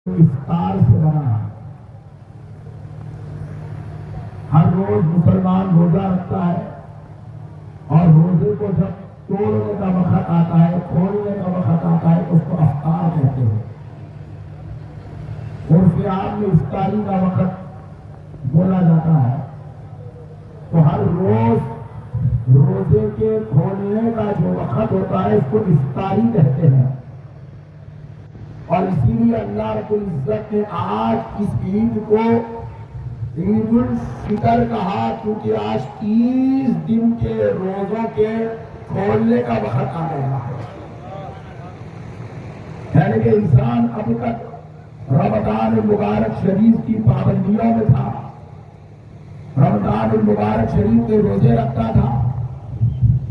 افطار سے بنا ہے۔ ہر روز مسلمان روزہ رکھتا ہے اور روزے کو جب توڑنے کا وقت آتا ہے، کھولنے کا وقت آتا ہے، اس کو افطار کہتے ہیں۔ عرف عام میں افطاری کا وقت بولا جاتا ہے۔ تو ہر روز روزے کے کھولنے کا جو وقت ہوتا ہے اس کو افطاری کہتے ہیں، اور اسی لیے اللہ رب العزت نے آج اس عید کو عید الفطر کہا، کیونکہ آج 30 دن کے روزوں کے کھولنے کا وقت آ گیا ہے۔ یعنی کہ انسان اب تک رمضان المبارک شریف کی پابندیوں میں تھا، رمضان المبارک شریف کے روزے رکھتا تھا،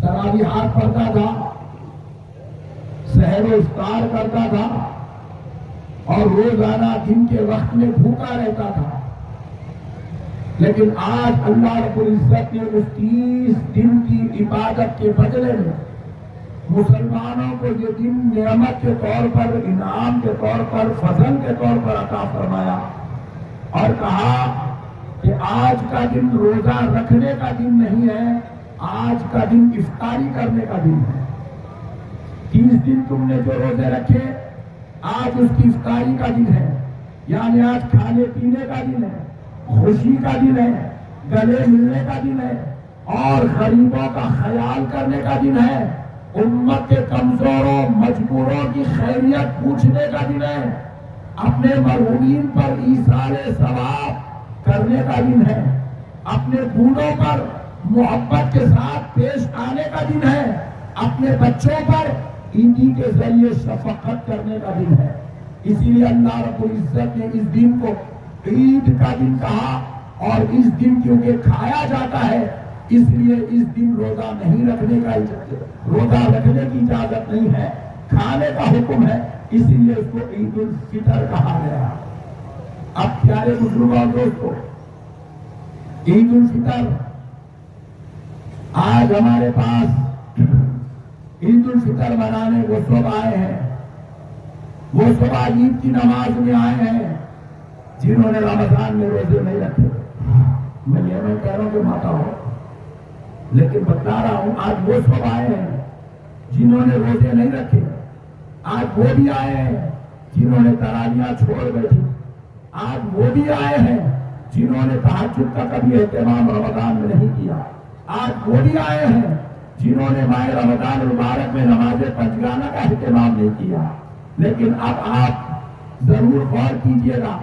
تراویحات پڑھتا تھا، سحر و افطار کرتا تھا، اور روزانہ دن کے وقت میں بھوکا رہتا تھا۔ لیکن آج اللہ رب العزت نے اس 30 دن کی عبادت کے بدلے میں مسلمانوں کو یہ دن نعمت کے طور پر، انعام کے طور پر، فضل کے طور پر عطا فرمایا، اور کہا کہ آج کا دن روزہ رکھنے کا دن نہیں ہے، آج کا دن افطاری کرنے کا دن ہے۔ 30 دن تم نے جو روزے رکھے، آج اس کی افطاری کا دن ہے، یعنی آج کھانے پینے کا دن ہے، خوشی کا دن ہے، گلے ملنے کا دن ہے، اور غریبوں کا خیال کرنے کا دن ہے، امت کے کمزوروں مجبوروں کی خیریت پوچھنے کا دن ہے، اپنے مرحومین پر ایثار ثواب کرنے کا دن ہے، اپنے بوڑھوں پر محبت کے ساتھ پیش آنے کا دن ہے، اپنے بچوں پر عیدی کے ذریعے شفقت کرنے کا دن ہے۔ اسی لیے اللہ رب العزت نے اس دن کو عید کا دن کہا، اور اس دن کیونکہ کھایا جاتا ہے اس لیے اس دن روزہ نہیں رکھنے کا روزہ رکھنے کی اجازت نہیں ہے، کھانے کا حکم ہے، اسی لیے اس کو عید الفطر کہا گیا۔ اب پیارے بزرگوں اور دوستوں، عید الفطر آج ہمارے پاس عید الفطر منانے وہ سب آئے ہیں، وہ سب عید کی نماز میں آئے ہیں جنہوں نے رمضان میں روزے نہیں رکھے۔ میں یہ نہیں کہہ رہا ہوں کہ ماتا ہو، لیکن بتا رہا ہوں آج وہ سب آئے ہیں جنہوں نے روزے نہیں رکھے، آج وہ بھی آئے ہیں جنہوں نے تراویح چھوڑ بیٹھی، آج وہ بھی آئے ہیں جنہوں نے تہجد کا کبھی اہتمام رمضان میں نہیں کیا، آج وہ بھی آئے ہیں جنہوں نے ماہ رمضان المبارک میں نماز پنجگانہ کا اہتمام نہیں کیا۔ لیکن اب آپ ضرور غور کیجئے گا،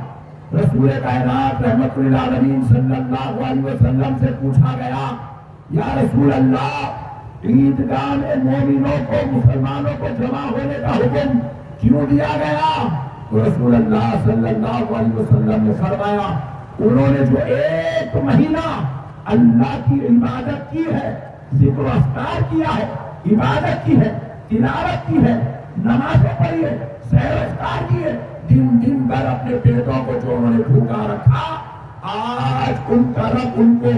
رسول کائنات رحمت للعالمین صلی اللہ علیہ وسلم سے پوچھا گیا، یا رسول اللہ، عیدگاہ میں مومنوں کو، مسلمانوں کو جمع ہونے کا حکم کیوں دیا گیا؟ تو رسول اللہ صلی اللہ علیہ وسلم نے فرمایا، انہوں نے جو ایک مہینہ اللہ کی عبادت کی ہے، ذکر و اذکار کیا ہے، عبادت کی ہے، تلاوت کی ہے، نمازیں پڑھی ہے، سحر و اذکار کی ہے، دن بھر اپنے پیٹوں کو جو انہوں نے بھوکا رکھا، آج ان کا رب ان کو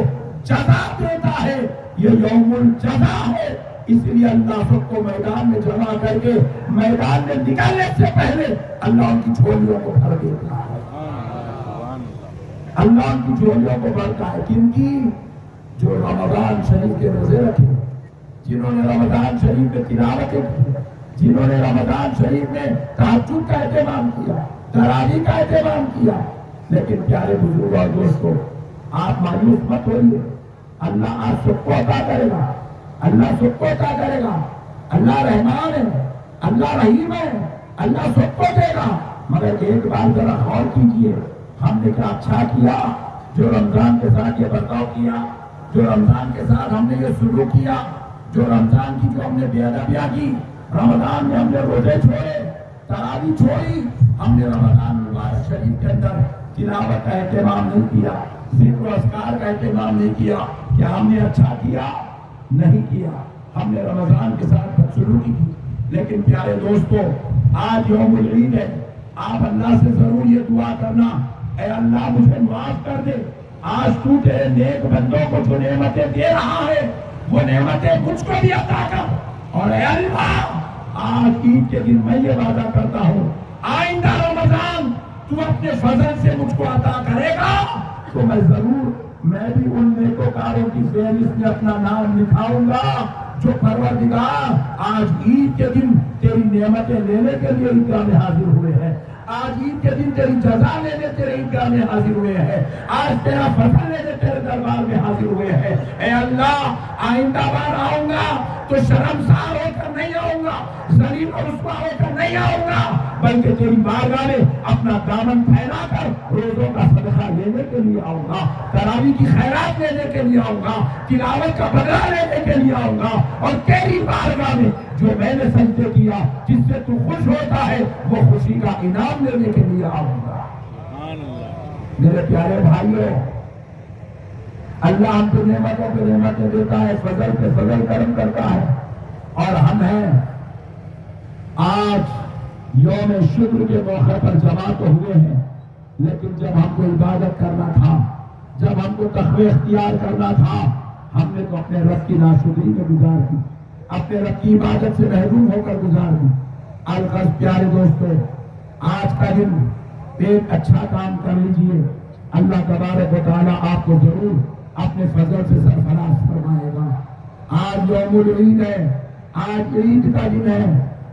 جزا دیتا ہے، یہ یوم الجزا ہے۔ اس لیے اللہ سب کو میدان میں جمع کر کے میدان میں نکلنے سے پہلے اللہ ان کی جھولیوں کو بھر دیتا ہے، اللہ ان کی جھولیوں کو بھرتا ہے۔ کن کی؟ جو رمضان شریف کے روزے رکھے، جنہوں نے رمضان شریف میں تلاوتیں کی، جنہوں نے رمضان شریف میں تہجد کا اہتمام کیا، تراویح کا اہتمام کیا۔ لیکن پیارے بزرگوں اور دوستوں، آپ مایوس مت ہوئیے، اللہ آپ سب کو عطا کرے گا، اللہ سب کو عطا کرے گا، اللہ رحمان ہے، اللہ رحیم ہے، اللہ سب کو دے گا۔ مگر ایک بار ذرا غور کیجئے، ہم نے کیا اچھا کیا جو رمضان کے ساتھ یہ برتاؤ کیا، جو رمضان کے ساتھ ہم نے یہ سلوک کیا، جو رمضان کی جو ہم نے بے ادبیاں کی، رمضان میں ہم نے روزے چھوڑے، تراویح چھوڑی، ہم نے رمضان مبارک شریف کے اندر تلاوت کا اہتمام نہیں کیا، ذکر و اذکار کا اہتمام نہیں کیا، کیا ہم نے اچھا کیا؟ نہیں کیا، ہم نے رمضان کے ساتھ بدسلوکی کی۔ لیکن پیارے دوستو، آج یوم العید ہے، آپ اللہ سے ضرور یہ دعا کرنا، اے اللہ مجھے معاف کر دے، آج تو تیرے نیک بندوں کو جو نعمتیں دے رہا ہے وہ نعمتیں مجھ کو بھی عطا کر، اور اے اللہ آج عید کے دن میں یہ وعدہ کرتا ہوں، آئندہ رمضان تو اپنے فضل سے مجھ کو عطا کرے گا تو میں ضرور میں بھی ان نیکوکاروں کی فہرست میں اپنا نام لکھاؤں گا جو پروردگار آج عید کے دن تیری نعمتیں لینے کے لیے عیدگاہ میں حاضر ہوئے ہیں، آج عید کے دن تیری جزا لینے تیرے عیدگاہ میں حاضر ہوئے ہیں، آج تیرا فضل لینے تیرے دربار میں حاضر ہوئے ہیں۔ اے اللہ، آئندہ بار آؤں گا تو شرمسار ہو کر نہیں آؤں گا، ذلیل و رسوا ہو کر نہیں آؤں گا، بلکہ تیری بارگاہ میں اپنا دامن پھیلا کر روزوں کا صدقہ لینے کے لیے آؤں گا، تراویح کی خیرات لینے کے لیے آؤں گا، تلاوت کا بدلہ لینے کے لیے آؤں گا، اور تیری بارگاہ میں جو میں نے سجدے کیا جس سے تو خوش ہوتا ہے وہ خوشی کا انعام لینے کے لیے آؤں گا۔ میرے پیارے بھائیوں، اللہ ہم کو نعمتوں پہ نعمتیں دیتا ہے، فضل پہ فضل کرم کرتا ہے، اور ہم ہیں آج یوم شکر کے موقع پر جمع تو ہوئے ہیں، لیکن جب ہم کو عبادت کرنا تھا، جب ہم کو تقوی اختیار کرنا تھا، ہم نے تو اپنے رب کی ناشکری میں گزار دی، اپنے رب کی عبادت سے محروم ہو کر گزار دی۔ الغرض پیارے دوستو، آج کا دن ایک اچھا کام کر لیجئے، اللہ تبارک و تعالیٰ آپ کو ضرور اپنے فضل سے سرفراز فرمائے گا۔ آج یوم العید ہے، آج عید کا دن ہے،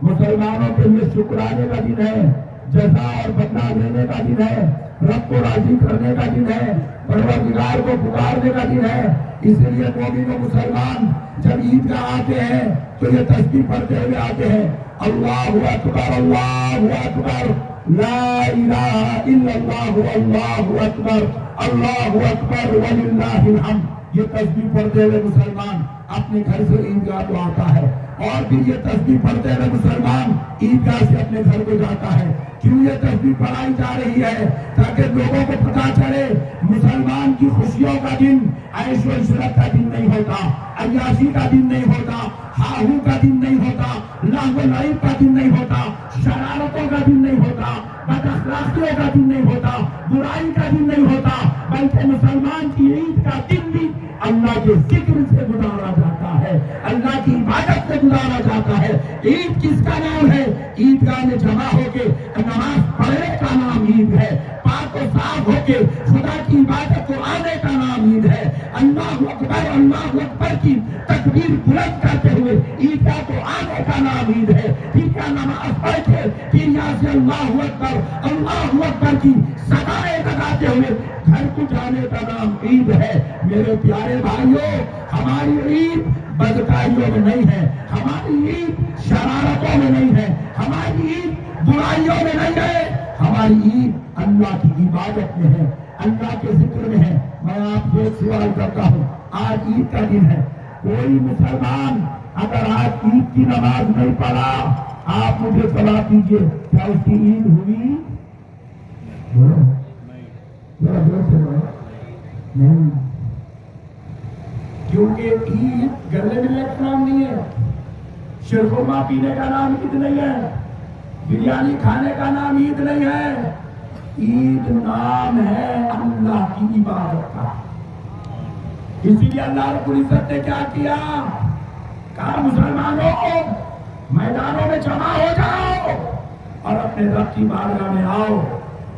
مسلمانوں کے لیے شکرانے کا دن ہے، جزا اور بدلہ لینے کا دن ہے، رب کو راضی کرنے کا دن ہے، پروردگار کو پکارنے کا دن ہے۔ اس لیے مومن و مسلمان جب عید کا آتے ہیں تو یہ تسبیح پڑھتے ہوئے آتے ہیں، اللہ اکبر اللہ اکبر لا الہ الا اللہ اللہ اکبر اللہ اکبر وللہ الحمد۔ یہ تسبیح پڑھتے ہوئے مسلمان اپنے گھر سے عیدگاہ کو آتا ہے، اور پھر یہ تسبیح پڑھتے ہوئے مسلمان عیدگاہ سے اپنے گھر کو جاتا ہے۔ کیوں یہ تسبیح پڑھائی جا رہی ہے؟ تاکہ لوگوں کو پتہ چلے مسلمان کی خوشیوں کا دن عیش و عشرت کا دن نہیں ہوتا، عیاشی کا دن نہیں ہوتا، ہاہو کا دن نہیں ہوتا، لہو و لعب کا دن نہیں ہوتا، شرارتوں کا دن نہیں ہوتا، بد اخلاقیوں کا دن نہیں ہوتا، برائی کا دن نہیں ہوتا، بلکہ مسلمان کی عید کا دن بھی اللہ کے ذکر سے گزارا جاتا ہے، اللہ کی عبادت سے گزارا جاتا ہے۔ عید کس کا نام ہے؟ عیدگاہ میں جمع ہو کے نماز پڑھنے کا نام عید ہے، پاک و صاف ہو کے خدا کی عبادت کو آنے کا نام عید ہے، اللہ اکبر کی تکبیر بلند کرتے ہوئے عیدگاہ کو آنے کا نام عید ہے۔ پھر کیا نماز پڑھ کے پھر یہاں سے اللہ اکبر کی صدائیں لگاتے ہوئے گھر کو جانے کا نام عید ہے۔ میرے پیارے بھائیوں، ہماری عید بدکاریوں میں نہیں ہے، ہماری عید شرارتوں میں نہیں ہے، ہماری عید برائیوں میں نہیں ہے، ہماری عید اللہ کی عبادت میں ہے، اللہ کے ذکر میں ہے۔ میں آپ سے ایک سوال کرتا ہوں، آج عید کا دن ہے، کوئی مسلمان اگر آج عید کی نماز نہیں پڑھا، آپ مجھے صلاح کیجئے، کیا اس کی عید ہوئی؟ نہیں، کیونکہ عید گلے ملنے کا نام نہیں ہے، شیرخرما پینے کا نام عید نہیں ہے، بریانی کھانے کا نام عید نہیں ہے، عید نام ہے اللہ کی عبادت کا۔ اسی لیے اللہ رب العزت نے کیا کیا؟ کہا مسلمانوں میدانوں میں جمع ہو جاؤ اور اپنے رب کی بارگاہ میں آؤ،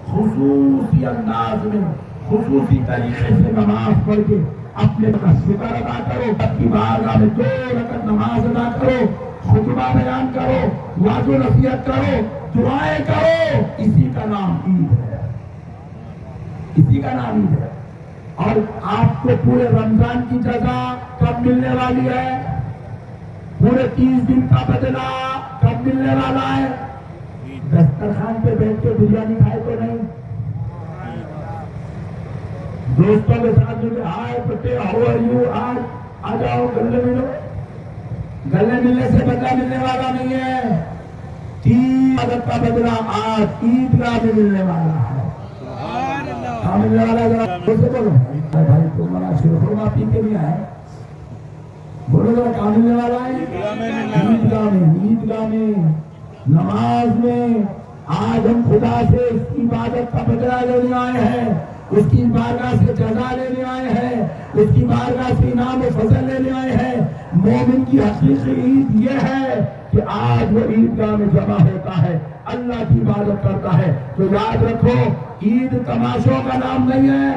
خصوصی انداز میں خصوصی طریقے سے نماز پڑھ کے اپنے شکر ادا کرو، رب کی بارگاہ میں 2 رکعت نماز ادا کرو، خطبہ بیان کرو، وعظ و نصیحت کرو، دعائیں کرو۔ اسی کا نام عید ہے، اسی کا نام عید ہے۔ اور آپ کو پورے رمضان کی جزا کب ملنے والی ہے؟ پورے 30 دن کا بدلہ کب ملنے والا ہے؟ دسترخوان پہ بیٹھ کے بریانی کھائے تو نہیں، دوستوں کے ساتھ ملے، ہائے پٹے ہاؤ آر یو، آج آ جاؤ گلے ملو۔ گلے ملنے سے بدلہ ملنے والا نہیں ہے، 30 عادت کا بدلہ آج عیدگاہ میں ملنے والا ہے۔ کہاں ملنے والا ہے؟ ذرا بولتے بولو بھائی، تم بڑا شیرخرما پی کے بھی آئے، بولو ذرا کہاں ملنے والا ہے؟ عیدگاہ میں، عیدگاہ میں، نماز میں۔ آج ہم خدا سے اس کی عبادت کا بدلہ لینے آئے ہیں، اس کی بارگاہ سے جزا لینے آئے ہیں، اس کی بارگاہ سے انعام و فضل لینے آئے ہیں۔ مومن کی حقیقی عید یہ ہے کہ آج وہ عیدگاہ میں جمع ہوتا ہے، اللہ کی عبادت کرتا ہے. تو یاد رکھو عید تماشوں کا نام نہیں ہے،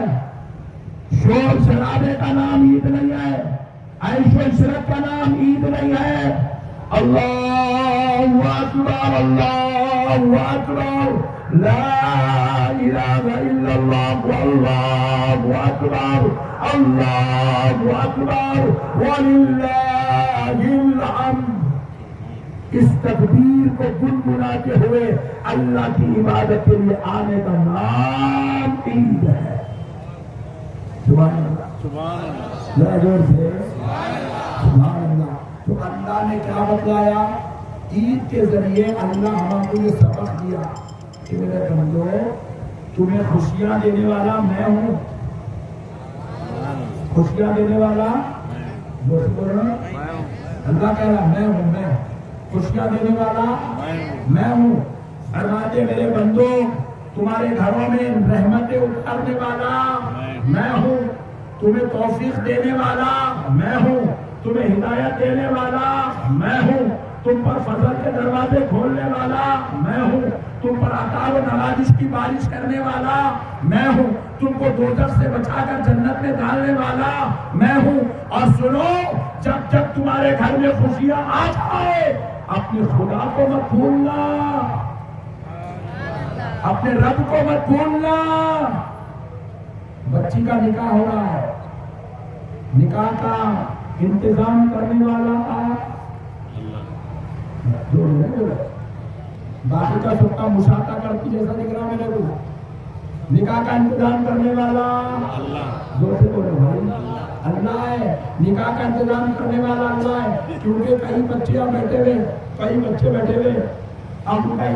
شور شرابے کا نام عید نہیں ہے، عیش و عشرت کا نام عید نہیں ہے. اللہ اکبر اللہ اکبر لا الہ الا اللہ واللہ اکبر اللہ اکبر وللہ الحمد. اس تکبیر کو گنگناتے ہوئے اللہ کی عبادت کے لیے آنے کا نام عید ہے. سبحان اللہ سبحان اللہ ذرا زور سے سبحان اللہ. تو اللہ نے کیا بتلایا؟ عید کے ذریعے اللہ ہم کو یہ سبق دیا کہ میرے بندو تمہیں خوشیاں دینے والا میں ہوں. خوشیاں دینے والا اللہ کہہ رہا میں ہوں، میں خوشیاں دینے والا میں ہوں. فرماتے میرے بندو تمہارے گھروں میں رحمتیں اتارنے والا میں ہوں، تمہیں توفیق دینے والا میں ہوں، تمہیں ہدایت دینے والا میں ہوں، تم پر فضل کے دروازے کھولنے والا میں ہوں، تم پر عطا و نوازش کی بارش کرنے والا میں ہوں، تم کو دوزخ سے بچا کر جنت میں ڈالنے والا میں ہوں. اور سنو جب جب تمہارے گھر میں خوشیاں آ جائے اپنے خدا کو مت بھولنا، اپنے رب کو مت بھولنا. بچی کا نکاح ہو رہا ہے، نکاح کا انتظام کرنے والا باقی کا سب کا مشاہدہ کرتی جیسا دکھ رہا میرے کو. نکاح کا انتظام کرنے والا زور سے بولے بھائی اللہ ہے. نکاح کا انتظام کرنے والا اللہ ہے. کیونکہ کئی بچے بیٹھے ہوئے، کئی بچے بیٹھے ہوئے اب ان کا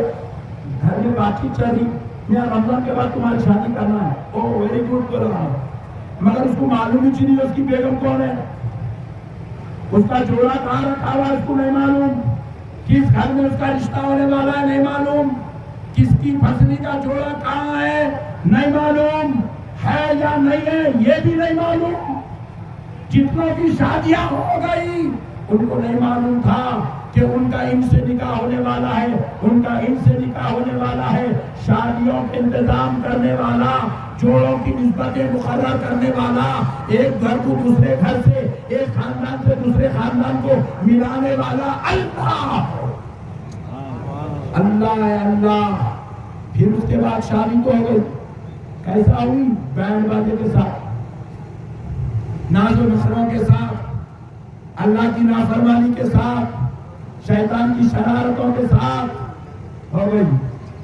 گھر میں بات چیت چل رہی یا رمضان کے بعد تمہاری شادی کرنا ہے. او ویری گڈ بول رہا ہے، مگر اس کو معلوم ہی نہیں اس کی بیگم کون ہے، اس کا جوڑا کہاں رکھا ہوا اس کو نہیں معلوم، کس گھر میں اس کا رشتہ ہونے والا ہے نہیں معلوم، کس کی پھنسنی کا جوڑا کہاں ہے نہیں معلوم، ہے یا نہیں ہے یہ بھی نہیں معلوم. جتنوں کی شادیاں ہو گئی ان کو نہیں معلوم تھا کہ ان کا ان سے نکاح ہونے والا ہے، ان کا ان سے نکاح ہونے والا ہے. شادیوں کے انتظام کرنے والا، جوڑوں کی نسبتیں مقرر کرنے والا، ایک گھر کو دوسرے گھر سے، ایک خاندان سے دوسرے خاندان کو ملانے والا اللہ اللہ ہے اللہ. پھر اس کے بعد شادی تو ہو گئی، کیسا ہوئی؟ بینڈ باجے کے ساتھ، ناز و نخروں کے ساتھ، اللہ کی نافرمانی کے ساتھ، شیطان کی شرارتوں کے ساتھ ہو گئی.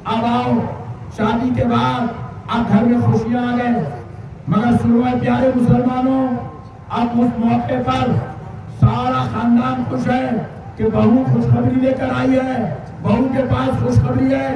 اب آؤ شادی کے بعد اب گھر میں خوشیاں آ گئے، مگر سنو اے پیارے مسلمانوں، اب اس موقع پر سارا خاندان خوش ہے کہ بہو خوشخبری لے کر آئی ہے، بہو کے پاس خوشخبری ہے،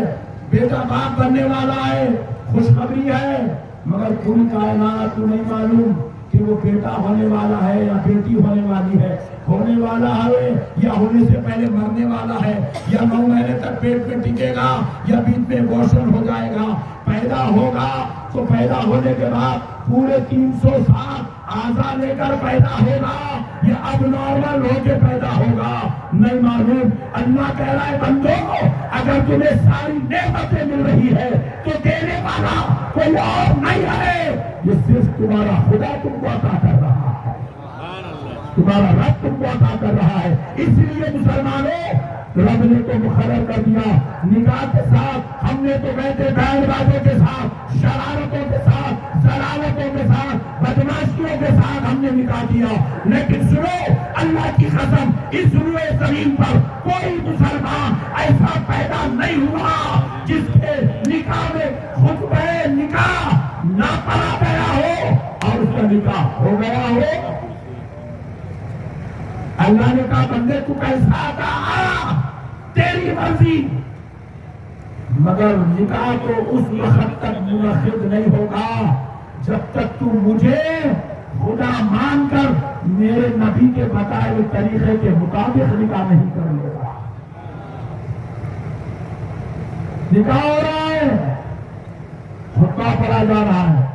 بیٹا باپ بننے والا ہے، خوشخبری ہے. مگر پوری کائنات کو نہیں معلوم کہ وہ بیٹا ہونے والا ہے یا بیٹی ہونے والی ہے، ہونے والا ہے یا ہونے سے پہلے مرنے والا ہے، یا 9 مہینے تک پیٹ میں ٹکے گا یا بیچ میں ابورشن ہو جائے گا. پیدا ہوگا تو پیدا ہونے کے بعد پورے 307 اعضاء لے کر پیدا ہوگا یا اب نارمل ہو کے پیدا ہوگا نہیں معلوم. اللہ کہہ رہا ہے بندو اگر تمہیں ساری نعمتیں مل رہی ہے تو دینے والا کوئی اور نہیں ہے، یہ صرف تمہارا خدا تم کو عطا کر رہا ہے، تمہارا رب تم کو عطا کر رہا ہے. اس لیے مسلمانوں رب نے تو مقرر کر دیا نکاح کے ساتھ، ہم نے تو بیٹھے بینڈ بازوں کے ساتھ، شرارتوں کے ساتھ، ضلالتوں کے ساتھ، بدماشیوں کے ساتھ ہم نے نکاح کیا. لیکن سنو اللہ کی قسم اس روئے زمین پر کوئی مسلمان ایسا پیدا نہیں ہوا جس کے نکاح میں خطبہ نکاح نہ پڑھا گیا ہو اور اس کا نکاح ہو گیا ہو. اللہ نے کہا بندے تو کیسا تھا تیری مرضی، مگر نکاح تو اس وقت تک منعقد نہیں ہوگا جب تک تو مجھے خدا مان کر میرے نبی کے بتائے ہوئے طریقے کے مطابق نکاح نہیں کر لے گا. نکاح ہو رہا ہے، خطبہ پڑھا جا رہا ہے،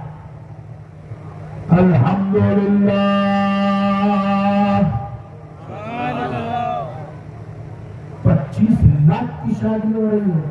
الحمدللہ 25 لاکھ کی شادی ہو رہی ہے.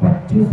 25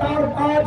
4, 5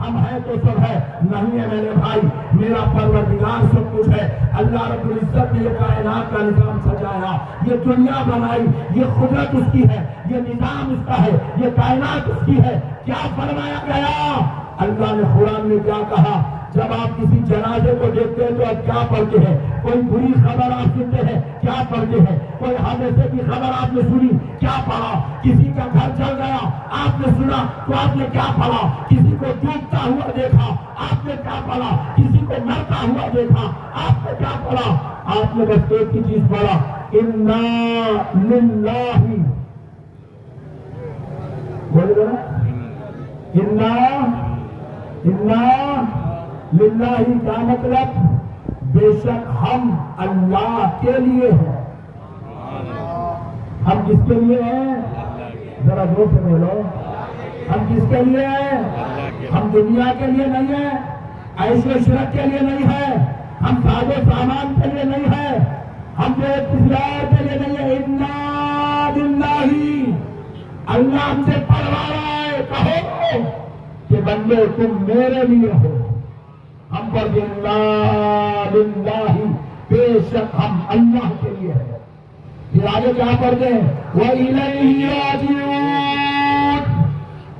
ہم ہیں تو سب ہے، نہیں ہے میرے بھائی، میرا پروردگار سب کچھ ہے۔ اللہ رب العزت نے یہ کائنات کا نظام سجایا، یہ دنیا بنائی، یہ قدرت اس کی ہے، یہ نظام اس کا ہے، یہ کائنات اس کی ہے۔ کیا فرمایا گیا؟ اللہ نے قرآن میں کیا کہا؟ جب آپ کسی جنازے کو دیکھتے ہیں تو آپ کیا پڑھتے ہیں؟ کوئی بری خبر آپ سنتے ہیں، کیا پڑھتے ہیں؟ کوئی حادثے کی خبر آپ نے سنی، کیا پڑھا؟ کسی کا گھر جل گیا آپ نے سنا تو آپ نے کیا پڑھا؟ کسی کو ڈوبتا ہوا دیکھا آپ نے کیا پڑھا؟ کسی کو مرتا ہوا دیکھا آپ نے کیا پڑھا؟ آپ نے بس ایک ہی چیز پڑھا، انا للہ، بولے گا انا للہ، کا مطلب بے شک ہم اللہ کے لیے ہیں۔ ہم کس کے لیے ہیں؟ ذرا زور سے بولو، ہم کس کے لیے ہیں؟ ہم دنیا کے لیے نہیں ہیں، عیش و عشرت کے لیے نہیں ہے، ہم ساز و سامان کے لیے نہیں ہے، ہم کسی اور کے لیے نہیں ہے۔ انا للہ، اللہ ہم سے پڑھوا رہا ہے، کہو کہ بندے تم میرے لیے ہو۔ ہم پر انا للہ، بے شک ہم اللہ کے لیے ہیں۔ پھر آگے کیا پڑھتے ہیں؟ وَإِلَيْهِ رَاجِعُونَ،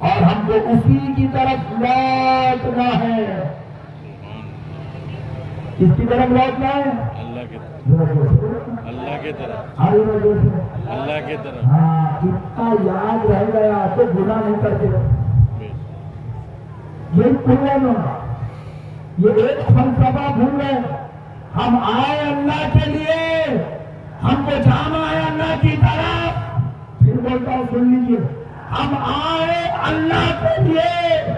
اور ہم کو اسی کی طرف لوٹنا ہے۔ کس کی طرف لوٹنا ہے؟ اللہ کی طرف، اللہ کی طرف، اللہ کی طرف۔ ہاں، اتنا یاد رہ گیا تو گناہ نہیں کرتے۔ یہ قرآن، یہ ایک فلسفہ بھول گئے۔ ہم آئے اللہ کے لیے، ہم کو جانا ہے اللہ کی طرف۔ پھر بولتا ہوں سن لیجیے، ہم آئے اللہ کے لیے،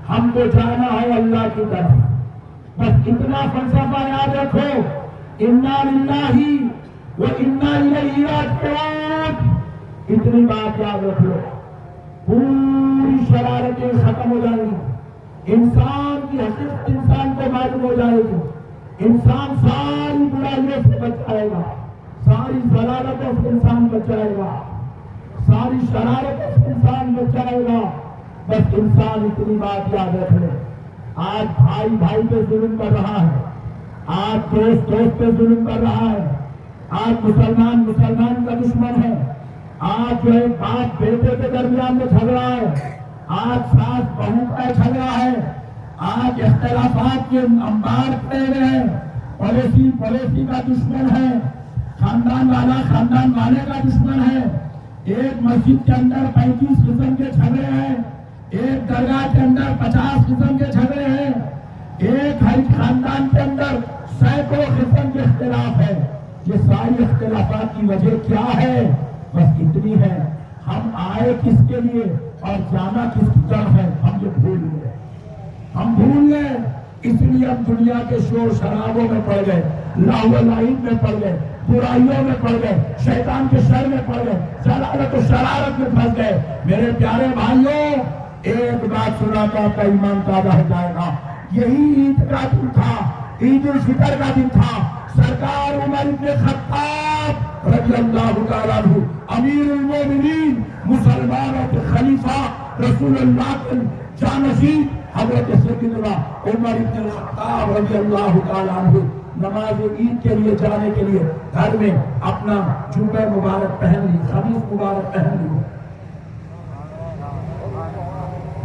ہم کو جانا ہے اللہ کی طرف۔ بس اتنا فلسفہ یاد رکھو، انا للہ و انا الیہ راجعون، اتنی بات یاد رکھ لو، پوری شرارتیں ختم ہو جائیں گی، انسان کی حقیقت انسان کو معلوم ہو جائے گی، انسان ساری برائیوں سے بچ جائے گا، ساری ضلالتوں سے انسان بچ جائے گا، ساری شرارتوں سے انسان بچ جائے گا۔ بس انسان اتنی بات یاد رکھ لے، آج بھائی بھائی پہ ظلم کر رہا ہے، آج دوست دوست پہ ظلم کر رہا ہے، آج مسلمان مسلمان کا دشمن ہے، آج جو ہے باپ بیٹے کے درمیان میں جھگڑا ہے، آج ساس بہو کا جھگڑا ہے، آج اختلافات کے انبار پڑے ہوئے ہیں، پڑوسی پڑوسی کا دشمن ہے، خاندان والا خاندان والے کا دشمن ہے، ایک مسجد کے اندر 35 قسم کے جھگڑے ہیں، ایک درگاہ کے اندر 50 قسم کے جھگڑے ہیں، ایک ہر خاندان کے اندر سینکڑوں قسم کے اختلاف ہے۔ یہ ساری اختلافات کی وجہ کیا ہے؟ بس اتنی ہے، ہم آئے کس کے لیے اور جانا کس کی طرف ہے، ہم یہ بھول گئے، ہم بھول گئے۔ اس لیے ہم دنیا کے شور شرابوں میں پڑ گئے، لاہو و لعب میں پڑ گئے، برائیوں میں پڑ گئے، شیطان کے شر میں پڑ گئے، ضلالت و شرارت میں پھنس گئے۔ میرے پیارے بھائیوں، ایک بات سنا تو آپ کا ایمان تازہ ہو جائے گا۔ یہی عید کا دن تھا، عید الفطر کا دن تھا۔ سرکار عمر بن خطاب رضی اللہ تعالیٰ عنہ، امیر المومنین، مسلمانوں کے خلیفہ، رسول اللہ کے جانشین حضرت سیدنا عمر بن خطاب رضی اللہ تعالیٰ عنہ نماز عید کے لیے جانے کے لیے گھر میں اپنا جوبہ مبارک پہن لی، قمیص مبارک پہن لی۔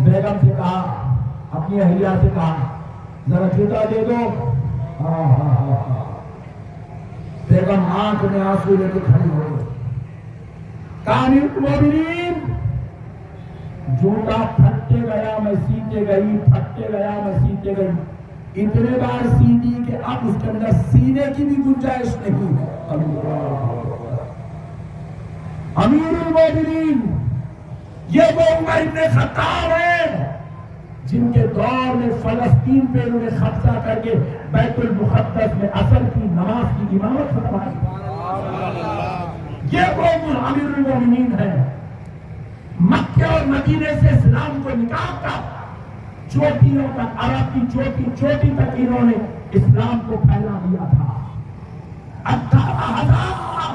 بیگم سے کہا، اپنی اہلیہ سے کہا، ذرا جوتا دے دو۔ بیگم آنکھ میں آنسو لے کے کھڑی ہو گئی۔ امیر المومنین، جوتا پھٹتے گیا میں سیتے گئی، پھٹتے گیا میں سیتے گئی، اتنے بار سیدھی کہ اب اس کے اندر سینے کی بھی گنجائش نہیں ہے۔ امیر المومنین، یہ وہ عمر بن خطاب ہے جن کے دور میں فلسطین پہ انہوں نے قبضہ کر کے بیت المقدس میں عصر کی نماز کی امامت فرمائی۔ یہ وہ امیر المومنین ہے، مکہ اور مدینے سے اسلام کو نکال کر چوٹیوں تک، عرب کی چوٹی تک انہوں نے اسلام کو پھیلا دیا تھا۔ 18,000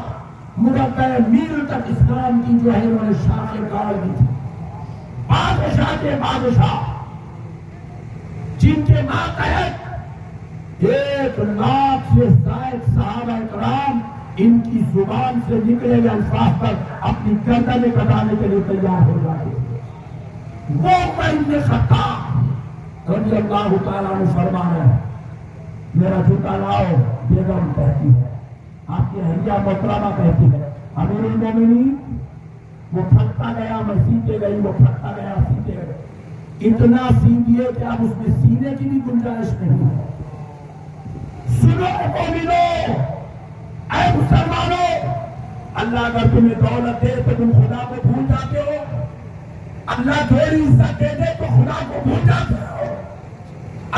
مربع میل تک اسلام کی جو ہے انہوں نے شاخیں گاڑ دی تھی۔ بادشاہ کے بادشاہ جن کے ماتحت 1 لاکھ سے زائد صحابہ کرام ان کی زبان سے نکلے ہوئے الفاظ پر اپنی گردنیں کٹانے کے لیے تیار ہو جاتے ہیں۔ وہ عمر بن خطاب رضی اللہ تعالیٰ عنہ فرما رہے ہیں، میرا جوتا لاؤ، بیگم کہتی ہے، آپ کی حجہ محترمہ کہتی ہے، امیر المومنین، وہ پھٹتا گیا، میں سیتے گئی، وہ پھٹتا گیا، سیتے گئے، اتنا سی دیے کہ اب اس میں سینے کی بھی گنجائش نہیں ہے۔ سنو مومنو، اے مسلمانوں، اللہ اگر تمہیں دولت دے تو تم خدا کو بھول جاتے ہو، اللہ تھوڑی عزت دے دے تو خدا کو بھول جاتے ہو،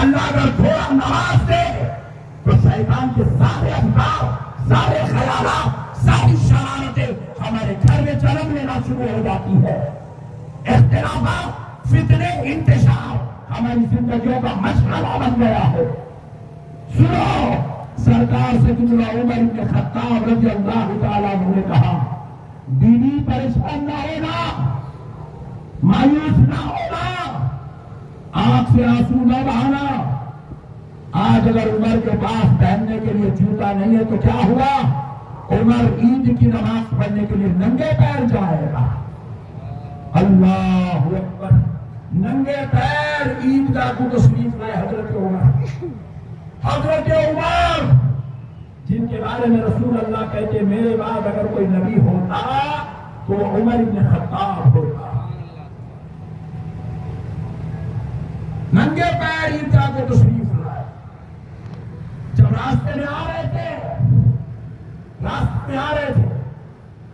اللہ اگر تھوڑا نواز دے تو شیطان کے سارے افکار، سارے خیالات، ساری شرارتیں ہمارے گھر میں جنم لینا شروع ہو جاتی ہے۔ اختلافات، فتنے، انتشار ہماری زندگیوں کا مشغلہ بن گیا ہے۔ سنو، سرکار سیدنا عمر بن خطاب رضی اللہ تعالیٰ عنہ نے کہا، بیوی پریشان نہ ہونا، مایوس نہ ہونا، آنکھ سے آنسو نہ بہانا۔ آج اگر عمر کے پاس پہننے کے لیے جوتا نہیں ہے تو کیا ہوا؟ عمر عید کی نماز پڑھنے کے لیے ننگے پیر جائے گا۔ اللہ اکبر، ننگے پیر عیدگاہ کو تشریف لائے حضرت عمر۔ حضرت عمر جن کے بارے میں رسول اللہ کہتے میرے بعد اگر کوئی نبی ہوتا تو وہ عمر بن خطاب ہوتا۔ ننگے پیر عیدگاہ کو تشریف لائے۔ جب راستے میں آ رہے تھے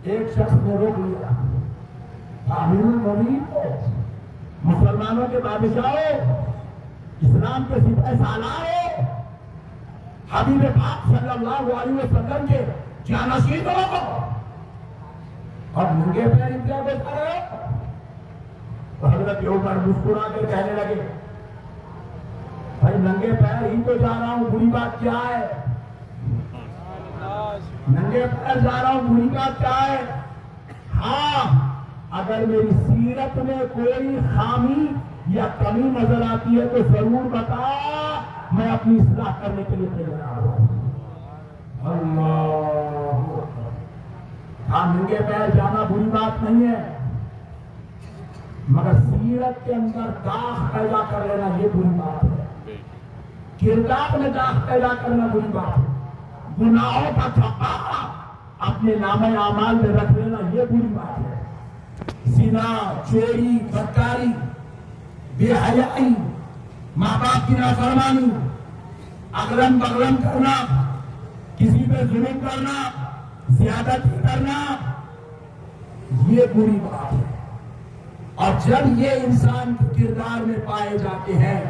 ایک شخص نے روک لیا، امیر المومنین، مسلمانوں کے بادشاہوں، اسلام کے سپہ سالاروں، حبیب پاک صلی اللہ علیہ وسلم کے جانشین ہو اور ننگے پیر عیدگاہ پہ کھڑے ہو۔ تو حضرت عمر مسکرا کر کہنے لگے، بھائی ننگے پیر ہی تو جا رہا ہوں، بری بات کیا ہے؟ ننگے پیر جا رہا ہوں، بری بات کیا ہے؟ ہاں، اگر میری سیرت میں کوئی خامی یا کمی نظر آتی ہے تو ضرور بتا، میں اپنی اصلاح کرنے کے لیے تیار ہوں۔ اللہ، ہاں ننگے پیر جانا بری بات نہیں ہے، مگر سیرت کے اندر داغ پیدا کر لینا یہ بری بات ہے، کردار میں داغ پیدا کرنا بری بات ہے، گناہوں کا تھپا اپنے نامہ اعمال میں رکھ لینا یہ بری بات ہے۔ زنا، چوری، بدکاری، بے حیائی، ماں باپ کی نافرمانی، اغلم بغلم کرنا، کسی پہ ظلم کرنا، زیادتی کرنا، یہ بری بات ہے۔ اور جب یہ انسان کے کردار میں پائے جاتے ہیں،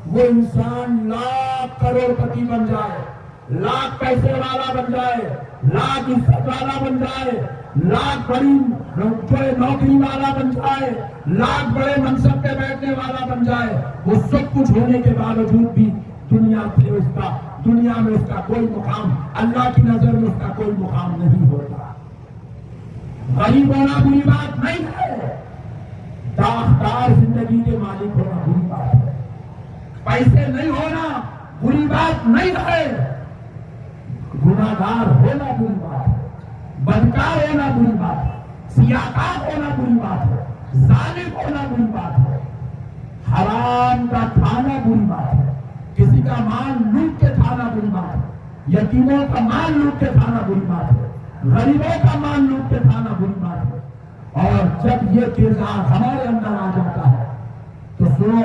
وہ انسان لاکھ کروڑ پتی بن جائے، لاکھ پیسے والا بن جائے، لاکھ عزت والا بن جائے، لاکھ بڑی نوکری والا بن جائے، لاکھ بڑے منصب پہ بیٹھنے والا بن جائے، وہ سب کچھ ہونے کے باوجود بھی دنیا میں اس کا کوئی مقام، اللہ کی نظر میں اس کا کوئی مقام نہیں ہوتا۔ غریب ہونا بری بات نہیں ہے، داغدار زندگی کے مالک ہونا بری بات ہے، پیسے نہیں ہونا بری بات نہیں ہے، گناہگار ہونا بری بات ہے، بدکار ہونا بری بات ہے، سیاکار ہونا بری بات ہے، ظالم ہونا بری بات ہے، حرام کا کھانا بری بات ہے، کسی کا مال لوٹ کے کھانا بری بات ہے، یتیموں کا مال لوٹ کے کھانا بری بات ہے، غریبوں کا مال لوٹ کے کھانا بری بات ہے۔ اور جب یہ کردار ہمارے اندر آ جاتا ہے تو سنو،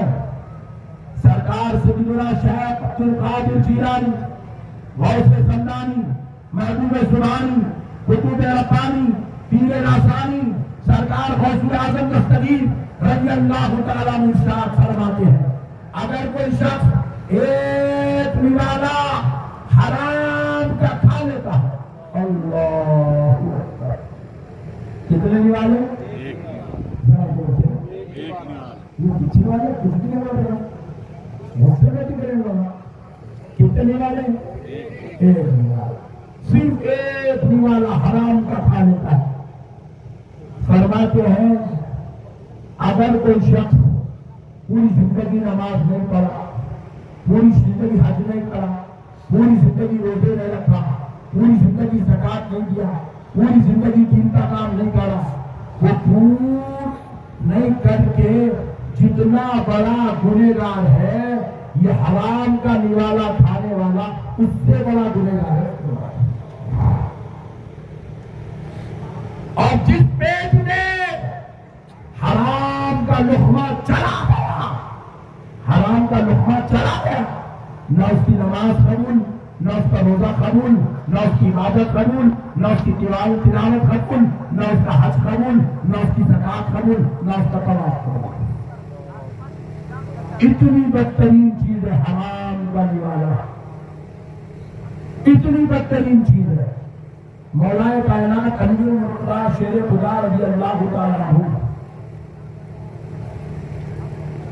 سرکار سیدنا شیخ عبد القادر جیلانی، غوث سمدانی، محبوب سبحانی، قطب ربانی، پیر راسانی، سرکار غوث اعظم دستگیر رضی اللہ تعالیٰ عنہ ارشاد فرماتے ہیں، اگر کوئی شخص ایک نوالا حرام کا کھا لیتا ہے، اللہ اکبر، کتنے نوالے؟ ایک یہ پیچھے والے کچھ بھی نہیں بول رہے، مجھ سے بیٹھ کریں گے، کتنے والے؟ ایک نوالا، صرف ایک نوالا حرام کا کھا لیتا ہے۔ فرماتے ہیں اگر کوئی شخص پوری زندگی نماز نہیں پڑھا، پوری زندگی حج نہیں کرا، پوری زندگی روزے نہیں رکھا، پوری زندگی زکات نہیں دیا، پوری زندگی دین کا کام نہیں کرا، وہ دور نہیں کر کے جتنا بڑا گنہگار ہے یہ حرام کا نوالا کھانے والا اس سے بڑا گنہگار ہے۔ اور جس پیٹ میں حرام کا لقمہ چلا گیا، حرام کا لقمہ چلا گیا، نہ اس کی نماز قبول، نہ اس کا روزہ قبول، نہ اس کی عبادت قبول، نہ اس کی تلاوت قبول، نہ اس کا حج قبول، نہ اس کی زکات قبول، نہ اس کا طواف قبول۔ اتنی بدترین چیز ہے حرام کا نوالا، اتنی بدترین چیز ہے۔ مولا کائنات علی المرتضیٰ شیر خدا رضی اللہ تعالیٰ عنہ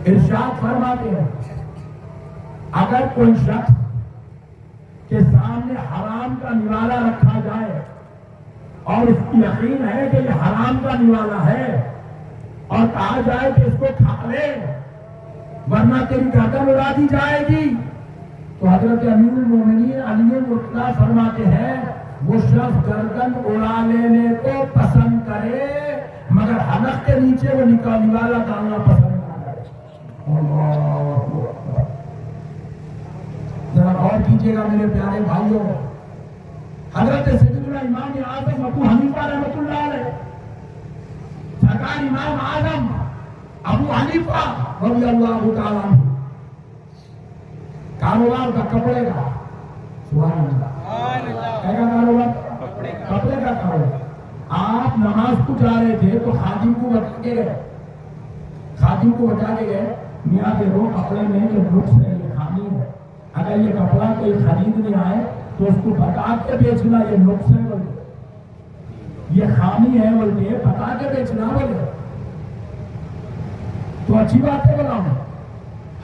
ارشاد فرماتے ہیں اگر کوئی شخص کے سامنے حرام کا نوالا رکھا جائے اور اس کی یقین ہے کہ یہ حرام کا نوالا ہے اور کہا جائے کہ اس کو کھا لے ورنہ تیری گردن اڑا دی جائے گی، تو حضرت امیر المومنین علی المرتضیٰ فرماتے ہیں وہ شخص گردن اڑا لینے کو پسند کرے مگر حلق کے نیچے وہ نوالا ڈالنا پسند نہ کرے۔ ذرا غور کیجیے گا میرے پیارے بھائیوں، حضرت سیدنا امام اعظم ابو حنیفہ رحمۃ اللہ علیہ، سرکار امام اعظم ابو حنیفہ رضی اللہ تعالیٰ عنہ، کاروبار کا کپڑے کا، سبحان اللہ، کیا کاروبار؟ کپڑے کا کاروبار۔ آپ نماز کو جا رہے تھے تو خادم کو بتا کے گئے، خادم کو بتا کے گئے میاں دیکھو کپڑے میں جو نقص ہے یہ خامی ہے، اگر یہ کپڑا کوئی خریدنے آئے تو اس کو بتا کے بیچنا یہ نقص ہے بولے، یہ خامی ہے بولتے بتا کے بیچنا بولے تو اچھی بات ہے بولا ہوں۔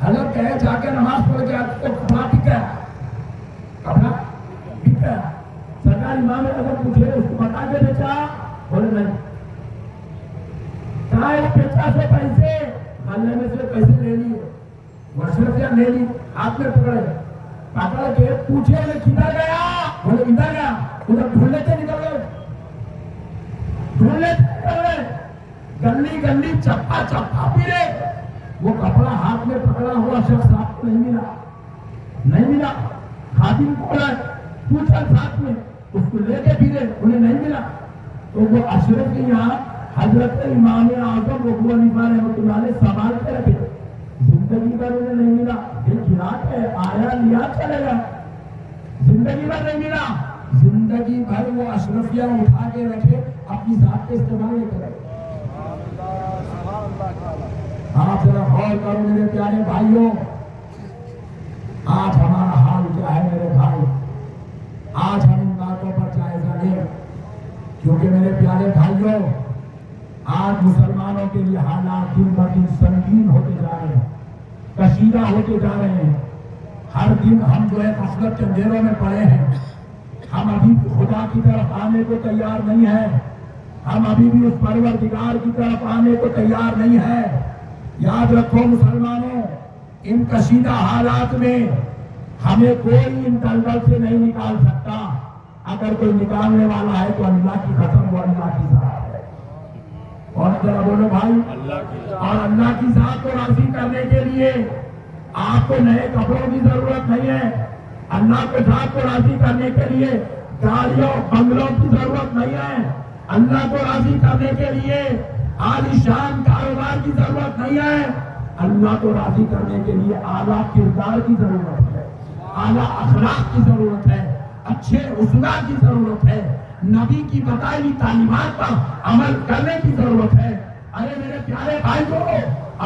حضرت کہے جا کے نماز پڑھ کے آتے تو کپڑا بکا، کپڑا بکا، سرکار امام اگر پوچھے اس کو بتا کے بیچا، بولے نہیں، کہا بیچا سے پیسے گلے میں سے پیسے لے لیے، ورشفیاں لے لی، ہاتھ میں پکڑے، پکڑ کے پوچھے کدھر گیا، بولے ادھر گیا، ادھر ڈھونڈنے سے نکل گئے، ڈھونڈنے سے نکل گئے، گلی گلی چپا چپا پھرے، وہ کپڑا ہاتھ میں پکڑا ہوا شخص آپ کو نہیں ملا، نہیں ملا، خادم کو بولا پوچھا ساتھ میں، اس کو لے کے پھرے، انہیں نہیں ملا، تو وہ اشرف کے یہاں حضرت امام اعظم ابو حنیفہ رحمۃ اللہ علیہ سنبھال کے رکھے، زندگی بھر انہیں نہیں ملا، یہ گراہک ہے آیا لیا چلے گا، زندگی بھر نہیں ملا، زندگی بھر وہ اشرفیہ اٹھا کے رکھے، اپنی ذات کے استعمال نہیں کرے۔ آپ ذرا غور کرو میرے پیارے بھائیوں، آج ہمارا حال کیا ہے میرے بھائی، آج ہم ان باتوں پر جائزہ لیں، کیونکہ میرے پیارے بھائیوں آج مسلمانوں کے لیے حالات دن بہ دن سنگین ہوتے جا رہے ہیں، کشیدہ ہوتے جا رہے ہیں، ہر دن ہم جو ہے غفلت کے اندھیروں میں پڑے ہیں، ہم ابھی خدا کی طرف آنے کو تیار نہیں ہیں، ہم ابھی بھی اس پروردگار کی طرف آنے کو تیار نہیں ہیں۔ یاد رکھو مسلمانوں، ان کشیدہ حالات میں ہمیں کوئی ان دلدل سے نہیں نکال سکتا، اگر کوئی نکالنے والا ہے تو اللہ کی قسم وہ اللہ کی ذات ہے، اور ذرا بولو بھائی، اور اللہ کی ذات کو راضی کرنے کے لیے آپ کو نئے کپڑوں کی ضرورت نہیں ہے، اللہ کے ذات کو راضی کرنے کے لیے گاڑیوں بنگلوں کی ضرورت نہیں ہے، اللہ کو راضی کرنے کے لیے عالیشان کاروبار کی ضرورت نہیں ہے، اللہ کو راضی کرنے کے لیے اعلیٰ کردار کی ضرورت ہے، اعلیٰ اخلاق کی ضرورت ہے، اچھے اسلوب کی ضرورت ہے، نبی کی بتائی ہوئی تعلیمات پر عمل کرنے کی ضرورت ہے۔ ارے میرے پیارے بھائی کو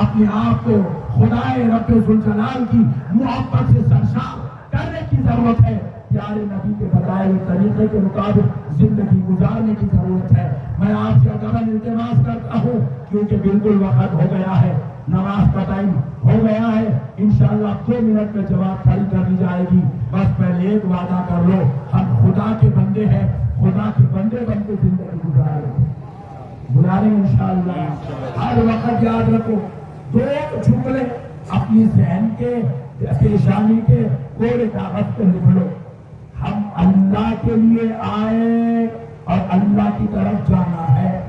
اپنے آپ کو خدائے رب ذوالجلال کی محبت سے سرشار کرنے کی ضرورت ہے، پیارے نبی کے بتائے ہوئے طریقے کے مطابق زندگی گزارنے کی ضرورت ہے۔ میں آپ سے ڈبل التماس کرتا ہوں کیونکہ بالکل وقت ہو گیا ہے، نماز کا ٹائم ہو گیا ہے، انشاءاللہ 2 منٹ میں جواب کھڑی کر دی جائے گی۔ بس پہلے ایک وعدہ کر لو، ہم خدا کے بندے ہیں، خدا کے بندے بن کے زندگی گزاریں، بلا رہے ہیں انشاءاللہ۔ ہر وقت یاد رکھو 2 جملے اپنی ذہن کے پیشانی کے کوڑے کاغذ پہ لکھ لو، ہم اللہ کے لیے آئے اور اللہ کی طرف جانا ہے۔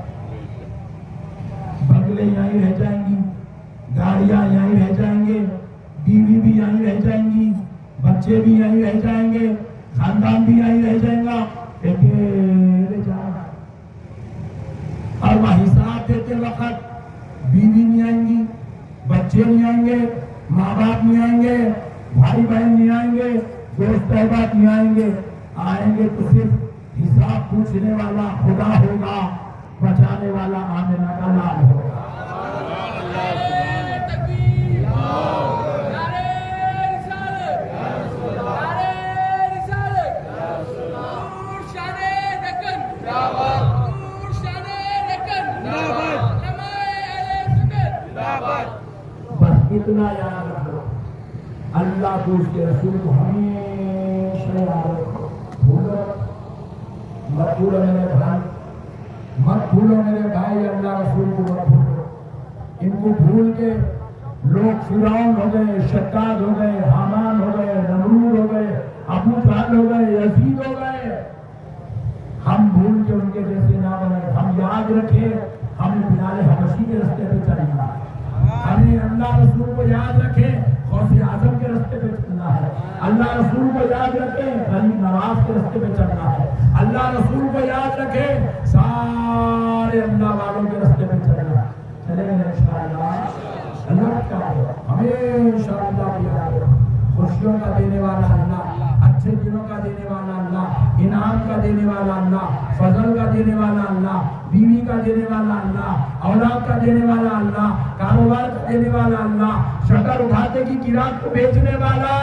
بنگلے یہیں رہ جائیں گی، گاڑیاں یہیں رہ جائیں گے، بیوی بھی یہیں رہ جائیں گی، بچے بھی یہیں رہ جائیں گے، خاندان بھی یہیں رہ جائیں گا، اکیلے جانا۔ اور وہ حساب دیتے وقت بیوی نہیں آئیں گی، بچے نہیں آئیں گے، ماں باپ نہیں آئیں گے، بھائی بہن نہیں آئیں گے، دوست احباب نہیں آئیں گے، آئیں گے تو صرف حساب پوچھنے والا خدا ہوگا، بچانے والا آمنہ کا لال ہوگا۔ اتنا یاد رکھو، اللہ کو اس کے رسول کو ہمیشہ یاد رکھو۔ مت بھولو میرے بھائی، مت بھولو میرے بھائی، اللہ رسول کو مت بھولو۔ ان کو بھول کے لوگ فرعون ہو گئے، شداد ہو گئے، حامان ہو گئے، نمرود ہو گئے، ابو جہل ہو گئے، یزید ہو گئے۔ ہم بھول کے ان کے جیسے نہ بنے، ہم یاد رکھیں ہمیں بلال حبشی کے راستے پہ چلنا ہے، ہمیں اللہ رسول کو یاد رکھیں غوث اعظم کے راستے پہ چلنا ہے، اللہ رسول کو یاد رکھیں غریب نواز کے راستے پہ چلنا ہے، اللہ رسول کو یاد رکھیں سارے اللہ والوں کے راستے پہ چلنا ہے۔ چلیں گے انشاءاللہ، اللہ کا ہمیشہ اللہ کو یاد رکھیں، خوشیوں کا دینے والا اللہ، اچھے دنوں کا دینے والا اللہ، انعام کا دینے والا اللہ، فضل کا دینے والا اللہ، بیوی کا دینے والا اللہ، اولاد کا دینے والا اللہ، کاروبار کا دینے والا اللہ، شکر اٹھاتے کی گراہک کو بیچنے والا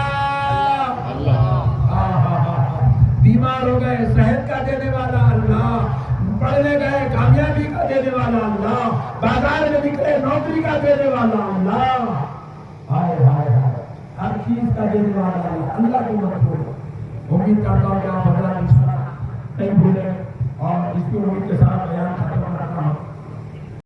اللہ، بیمار ہو گئے صحت کا دینے والا اللہ، پڑھنے گئے کامیابی کا دینے والا اللہ، بازار میں نکلے نوکری کا دینے والا اللہ، ہائے ہائے ہائے ہر چیز کا دینے والا اللہ، اللہ کو مت بھولو۔ امید کرتا ہوں کہ آپ حضرات نہیں بھولیں اور اس کی امید کے